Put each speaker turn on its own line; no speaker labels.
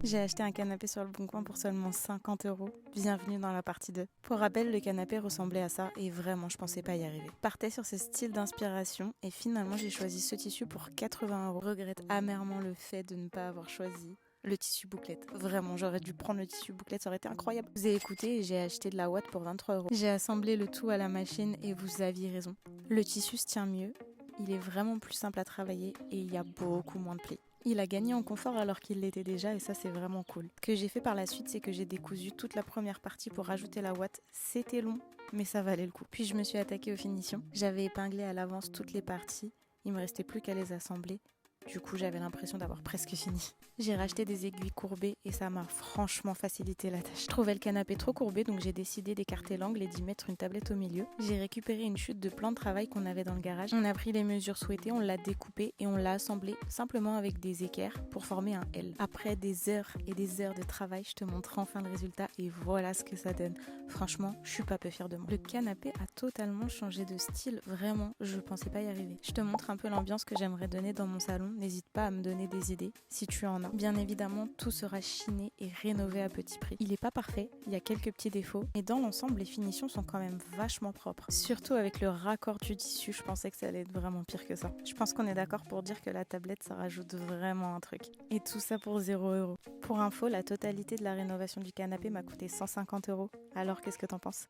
J'ai acheté un canapé sur le Bon Coin pour seulement 50 euros. Bienvenue dans la partie 2. Pour rappel, le canapé ressemblait à ça et vraiment, je pensais pas y arriver. Je partais sur ce style d'inspiration et finalement, j'ai choisi ce tissu pour 80 euros. Je regrette amèrement le fait de ne pas avoir choisi le tissu bouclette. Vraiment, j'aurais dû prendre le tissu bouclette, ça aurait été incroyable. Je vous ai écouté et j'ai acheté de la ouate pour 23 euros. J'ai assemblé le tout à la machine et vous aviez raison. Le tissu se tient mieux, il est vraiment plus simple à travailler et il y a beaucoup moins de plis. Il a gagné en confort alors qu'il l'était déjà et ça c'est vraiment cool. Ce que j'ai fait par la suite, c'est que j'ai décousu toute la première partie pour rajouter la ouate. C'était long, mais ça valait le coup. Puis je me suis attaquée aux finitions. J'avais épinglé à l'avance toutes les parties. Il me restait plus qu'à les assembler. Du coup, j'avais l'impression d'avoir presque fini. J'ai racheté des aiguilles courbées et ça m'a franchement facilité la tâche. Je trouvais le canapé trop courbé, donc j'ai décidé d'écarter l'angle et d'y mettre une tablette au milieu. J'ai récupéré une chute de plan de travail qu'on avait dans le garage. On a pris les mesures souhaitées, on l'a découpé et on l'a assemblé simplement avec des équerres pour former un L. Après des heures et des heures de travail, je te montre enfin le résultat et voilà ce que ça donne. Franchement, je suis pas peu fière de moi. Le canapé a totalement changé de style, vraiment, je pensais pas y arriver. Je te montre un peu l'ambiance que j'aimerais donner dans mon salon. N'hésite pas à me donner des idées si tu en as. Bien évidemment, tout sera chiné et rénové à petit prix. Il est pas parfait, il y a quelques petits défauts, mais dans l'ensemble, les finitions sont quand même vachement propres. Surtout avec le raccord du tissu, je pensais que ça allait être vraiment pire que ça. Je pense qu'on est d'accord pour dire que la tablette, ça rajoute vraiment un truc. Et tout ça pour 0 euros. Pour info, la totalité de la rénovation du canapé m'a coûté 150 euros. Alors qu'est-ce que t'en penses ?